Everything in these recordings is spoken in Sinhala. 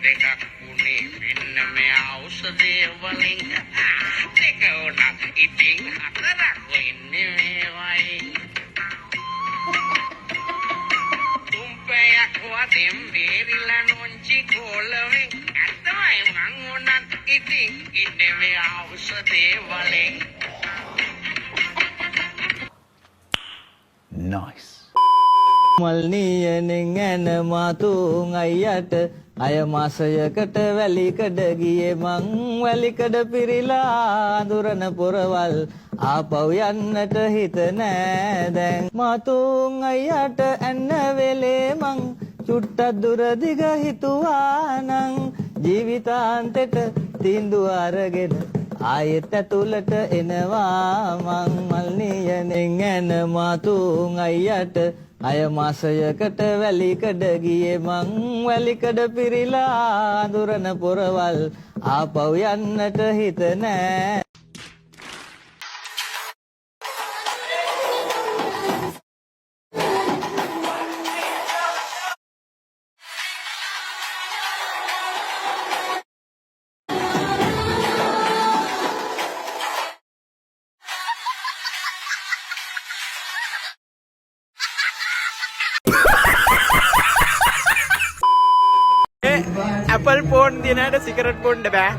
දෙකක් උනේ මෙන්න මේ ඖෂධය වලින් දෙක උනත් ඉතින් හතරක් වෙන්නේ මේවයි තුම්පයක් වදින් බේරිලා නොංචි කොලවෙන් ඇත්තමයි මං උනත් ඉතින් ඉන්නේ මේ ඖෂධය වලින් Nice. මල්නියනෙන් ඇන මාතුන් අයියට අය මාසයකට වැලිකඩ ගියේ මං වැලිකඩ පිරිලා අඳුරන පොරවල් ආපහු යන්නට හිත නෑ දැන් මාතුන් අයියට ඇන්න වෙලේ මං චුට්ටක් දුර දිග හිතුවා නං ජීවිතාන්තෙට තීන්දුව අරගෙන ආයෙත් ඇතුළට එනවා මං මල්නියනෙන් ඇන මාතුන් අයියට අය මාසයකට වැලිකඩ ගියේ මං වැලිකඩ පිරිලා අඳුරන පොරවල් ආපහු යන්නට හිත නෑ Apple phone තියනට සිගරට් බොන්න බෑ.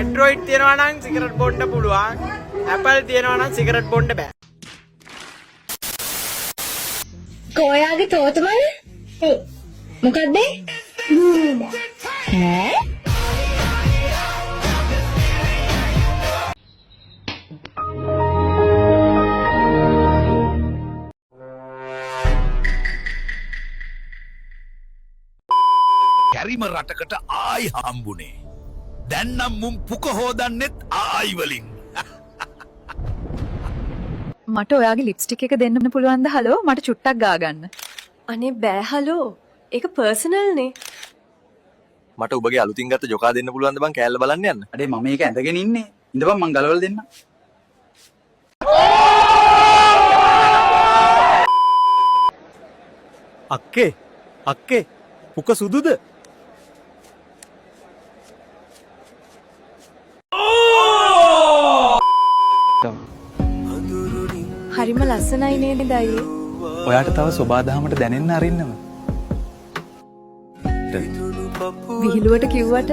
Android තියනවා නම් සිගරට් බොන්න පුළුවන්. Apple තියනවා නම් සිගරට් බොන්න බෑ. කොයාගේ තෝතමන? මොකක්ද? ඈ? කැරිම රටකට ආයි හම්බුනේ. දැන් නම් මුම් පුක හොදන්නෙත් ආයි වලින්. මට ඔයාගේ ලිප්ස්ටික් එක දෙන්න පුළුවන්ද? හලෝ මට චුට්ටක් ගා ගන්න. අනේ බෑ හලෝ. ඒක පර්සනල් නේ. මට ඔබගේ අලුතින් ගත්ත ජොකා දෙන්න පුළුවන්ද බං කෑල්ල බලන්න යන්න. අඩේ මම මේක ඇඳගෙන ඉන්නේ ඉඳපන් මං ගලවලා දෙන්න අක්කේ පුක සුදුද? හරිම ලස්සනයි නේද අයියේ? ඔයාට තව සෝබාදහමට දැනෙන්න අරින්නම. විහිළුවට කිව්වට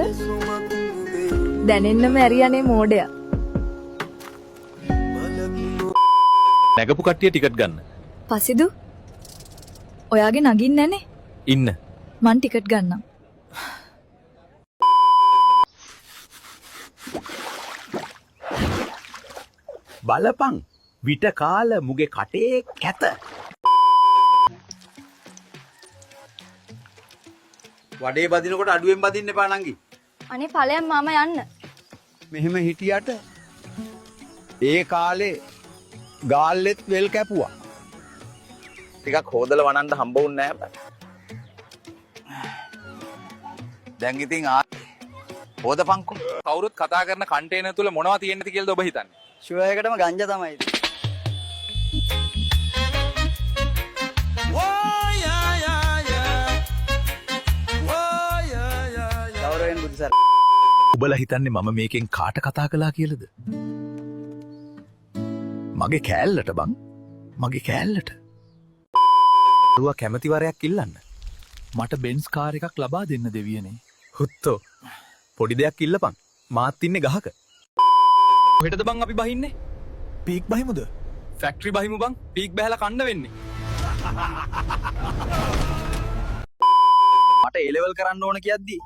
දැනෙන්නම ඇරියනේ මෝඩයා. නැගපු කට්ටිය ටිකට් ගන්න. පසිදු ඔයාගේ නගින්න නැනේ. ඉන්න. මං ටිකට් ගන්නම්. බලපං විට කාල මුගේ කටේ කැත. වඩේ බදිනකොට අඩුවෙන් බදින්න එපා නංගි අනේ ඵලයන් මම යන්න. මෙහෙම හිටියට ඒ කාලේ ගාල්ලෙත් වෙල් කැපුවා. ටිකක් හොදලා වනන්න හම්බ වුන්නේ නැහැ. දැන් ඉතින් හොදපන්කෝ. කවුරුත් කතා කරන කන්ටේනර් තුල මොනවද තියෙන්නද කියලාද ඔබ හිතන්නේ? ෂුවර් එකටම ගංජා තමයි ගෞරවයෙන් බුදු සර් ඔබලා හිතන්නේ මම මේකෙන් කාට කතා කළා කියලාද? මගේ කෑල්ලට බං. මගේ කෑල්ලට. දුව කැමැතිවරයක් ඉල්ලන්න. මට බෙන්ස් කාර් එකක් ලබා දෙන්න දෙවියනේ. හුත්තෝ. පොඩි දෙයක් ඉල්ලපන්. මාත් ඉන්නේ ගහක. හෙටද බං අපි බහින්නේ? පීක් බහිමුද? ෆැක්ටරි බහිමු බං. පීක් බහැලා කන්න වෙන්නේ. මට A level කරන්න ඕන කියද්දි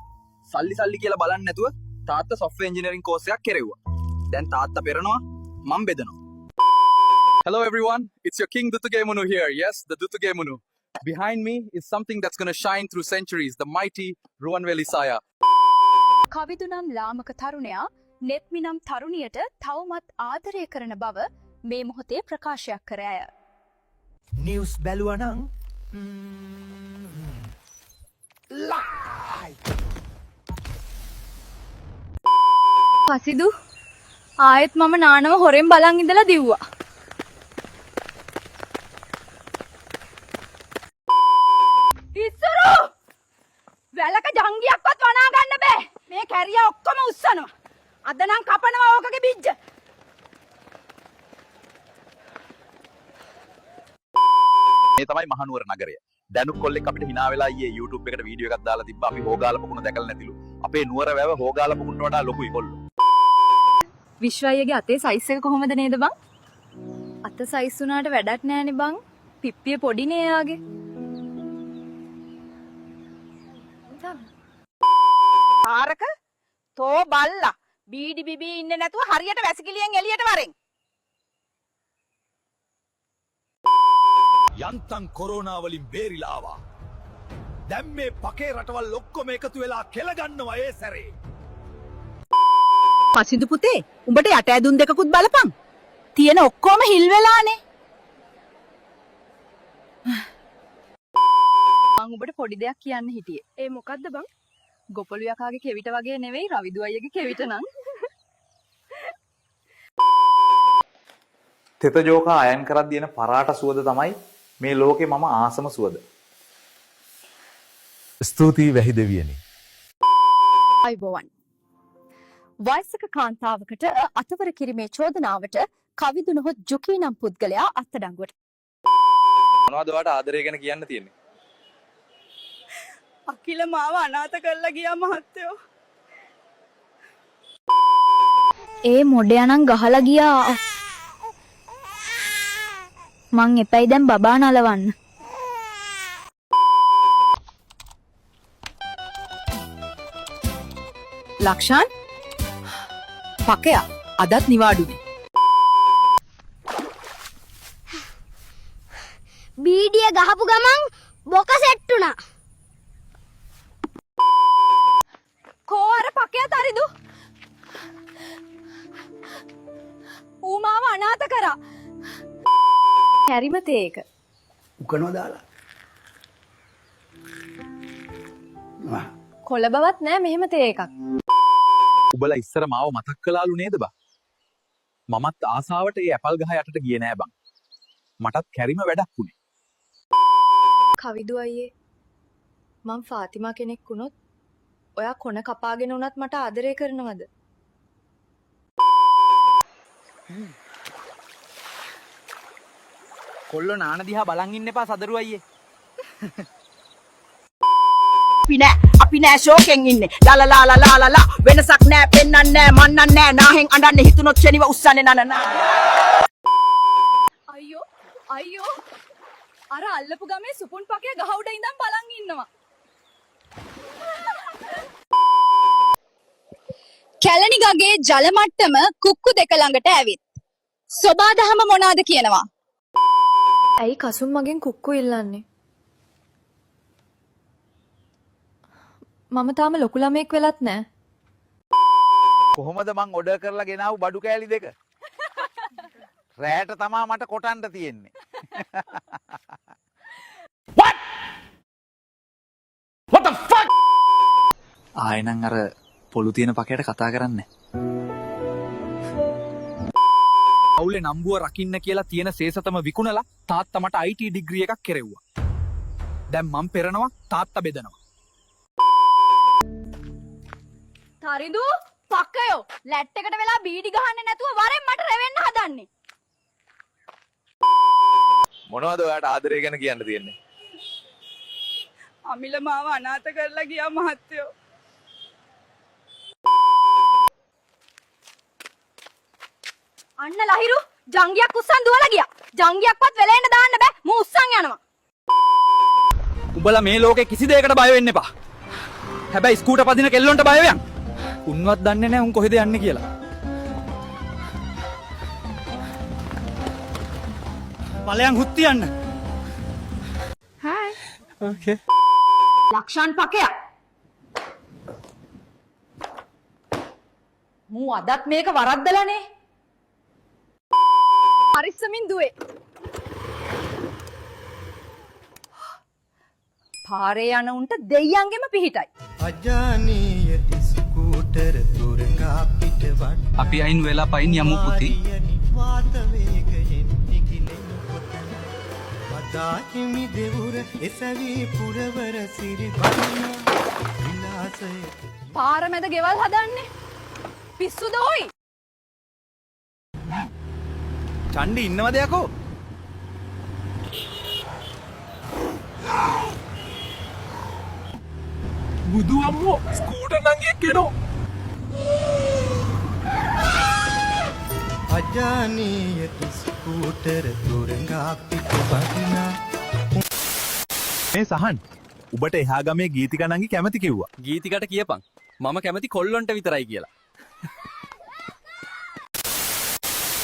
සල්ලි කියලා බලන්නේ නැතුව තාත්තා software engineering course එකක් කෙරෙව්වා. දැන් තාත්තා පෙරනවා මම බෙදනවා. Hello everyone, it's your King Dutugemunu here. Yes, the Dutugemunu. Behind me is something that's going to shine through centuries, the mighty Ruwanweli Saya. කවිදු නම් ලාමක තරුණයා නෙත්මි නම් තරුණියට තවමත් ආදරය කරන බව මේ මොහොතේ ප්‍රකාශයක් කර ඇය. නිවුස් බැලුවා නම් පසිදු ආයෙත් මම නානව හොරෙන් බලන් ඉඳලා දිව්වා. ඉස්සරෝ වැලක ජංගියක්වත් වනා ගන්න බෑ. මේ කැරියා ඔක්කොම උස්සනවා. අද නම් කපනවා ඕකගේ බිජ්ජ. මේ තමයි මහනුවර නගරය. දැනුත් කොල්ලෙක් අපිට hina වෙලා ඊයේ YouTube එකට වීඩියෝ එකක් දාලා තිබ්බා. අපි හොගාල පුකුණ දැකලා නැතිලු. අපේ නුවර වැව හොගාල පුකුණට වඩා ලොකුයි කොල්ලෝ. විශ්වයගේ අතේ සයිස් එක කොහොමද නේද බං? අත සයිස් වුණාට වැඩක් නෑනේ බං. පිප්පිය පොඩිනේ යාගේ. ආරක තෝ බල්ලා බීඩි බිබී ඉන්නේ නැතුව හරියට වැසිකිළියෙන් එළියට වරෙන්. යන්තම් කොරෝනා වලින් බේරිලා ආවා. දැන් මේ පකේ රටවල් ඔක්කොම එකතු වෙලා කෙල ගන්නවා ඒ සැරේ. පසිදු පුතේ උඹට යට ඇදුන් දෙකකුත් බලපන්. තියෙන ඔක්කොම හිල් වෙලානේ. මං ඔබට පොඩි දෙයක් කියන්න හිටියේ. ඒ මොකද්ද බං? ගොපළු යකාගේ කෙවිත වගේ නෙවෙයි රවිදු අයියගේ කෙවිත නම්. තෙත ජෝකා අයන් කරද්දී එන පරාට සුවද තමයි මේ ලෝකේ මම ආසම සුවද. ස්තුතියි වැහි දෙවියනි. අයිබෝවන්. වයසක කාන්තාවකට අතවර කිරීමේ චෝදනාවට කවිදු නොහොත් ජුකී නම් පුද්ගලයා අත්අඩංගුවට. මොනවද ඔයාලට ආදරය ගැන කියන්න තියෙන්නේ? අකිල මාව අනාථ කරලා ගියා මහත්තයෝ. ඒ මොඩයා නම් ගහලා ගියා. මං එපයි දැන් බබා නලවන්න. ලක්ෂාන් පකයා අදත් නිවාඩුනේ. බීඩිය ගහපු ගමන් බොක සෙට් වුණා. කෝ අර පකයා තරිදු. ඌ මාව අනාථ කරා. හැරිම තේක. උකනවා දාලා. කොළ බවත් නෑ මෙහෙම තේ එකක්. උඹලා ඉස්සර මාව මතක් කළාලු නේද බං? මමත් ආසාවට ඒ ඇපල් ගහ යටට ගියේ නෑ බං. මටත් කැරිම වැඩක් වුණේ. කවිදු අයියේ මං ෆාතිමා කෙනෙක් වුණොත් ඔයා කොන කපාගෙන උනත් මට ආදරය කරනවද? කොල්ලෝ නාන දිහා බලන් ඉන්න එපා සදරු අයියේ. අපි නෑ ෂෝකෙන් ඉන්නේ. ලාලා වෙනසක් නෑ පෙන්නන්නේ නෑ මන්නන්නේ නෑ නාහෙන් අඬන්නේ හිතුනොත් ෂෙනිව උස්සන්නේ නන. අයියෝ අර අල්ලපු ගමේ සුපුන් පකේ ගහ උඩ ඉඳන් බලන් ඉන්නවා. කැලණිගගේ ජල මට්ටම කුක්කු දෙක ළඟට ඇවිත්. සෝබාදහම මොනවාද කියනවා? ඇයි කසුන් මගෙන් කුක්කු ඉල්ලන්නේ? මම තාම ලොකු ළමෙක් වෙලත් නෑ. කොහොමද මං ඔඩර් කරලා ගෙනාවු බඩු කෑලි දෙක? රැයට තමා මට කොටන්න තියෙන්නේ. What the fuck? ආයෙනම් අර පොළු තියෙන පකයට කතා කරන්නේ. අවුලේ නම්බුව රකින්න කියලා තියෙන සේසතම විකුණලා තාත්තා මට IT ඩිග්‍රී එකක් කෙරෙව්වා. දැන් මම පෙරනවා තාත්තා බෙදනවා. තරිදු පක්කයෝ ලැට් එකට වෙලා බීඩි ගහන්නේ නැතුව වරෙන් මට රැවෙන්න හදන්නේ. මොනවද ඔයාලට ආදරය ගැන කියන්න තියෙන්නේ? අමිල මාව අනාථ කරලා ගියා මහත්තයෝ. අන්න ලහිරු ජංගියක් උස්සන් දුවලා ගියා. ජංගියක්වත් වෙලෙන්න දාන්න බෑ. මූ උස්සන් යනවා. උඹලා මේ ලෝකේ කිසි දෙයකට බය වෙන්න එපා. හැබැයි ස්කූටර් පදින කෙල්ලොන්ට බය වෙයන්. උන්වත් දන්නේ නැහැ උන් කොහෙද යන්නේ කියලා. ඵලයන් හුත්ති යන්න. හායි. ඕකේ. ලක්ෂාන් පකයා. මූ අදත් මේක වරද්දලානේ. පරිස්සමින් දුවේ. පාරේ යන උන්ට දෙයියන්ගෙම පිහිටයි. අජානීය ස්කූටර් තුරඟා පිටවට අපි අයින් වෙලා පයින් යමු පුති. වාත වේගයෙන් නිකිලෙන කොතන වදා හිමි දෙවුර එසවි පුරවර සිරි බන්න පාර මැද ගෙවල් හදන්නේ. පිස්සුද හොයි? චණ්ඩි ඉන්නවද යකෝ? බුදු අම්මෝ ස්කූටර් නංගියෙක් කෙනෝ. අජානීය ස්කූටර තුරඟා පිට වදිනා මේ සහන් උඹට එහා ගමේ ගීතික නංගි කැමති කිව්වා. ගීතිකට කියපන් මම කැමති කොල්ලොන්ට විතරයි කියලා.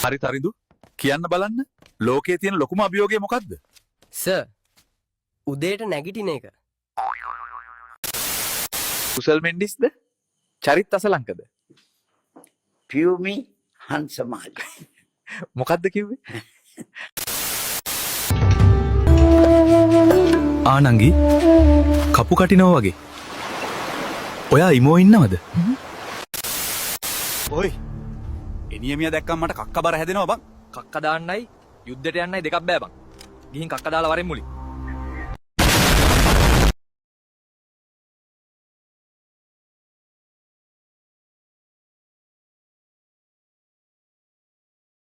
හරි තරිදු කියන්න බලන්න ලෝකයේ තියෙන ලොකුම අභියෝගය මොකද්ද? සර් උදේට නැගිටින එක. කුසල් මෙන්ඩිස්ද? චරිත් අසලංකද? පියුමි හංසමාලි. මොකද්ද කිව්වේ? ආනංගි කපු කටිනව වගේ. ඔයා ඉමෝ ඉන්නවද? ඔයි එනියමියා දැක්කම මට කක්ක බර හැදෙනවා බං. කක්ක දාන්නයි යුද්ධයට යන්නයි දෙකක් බෑ බං. ගිහින් කක්ක දාලා වරෙන් මුලින්.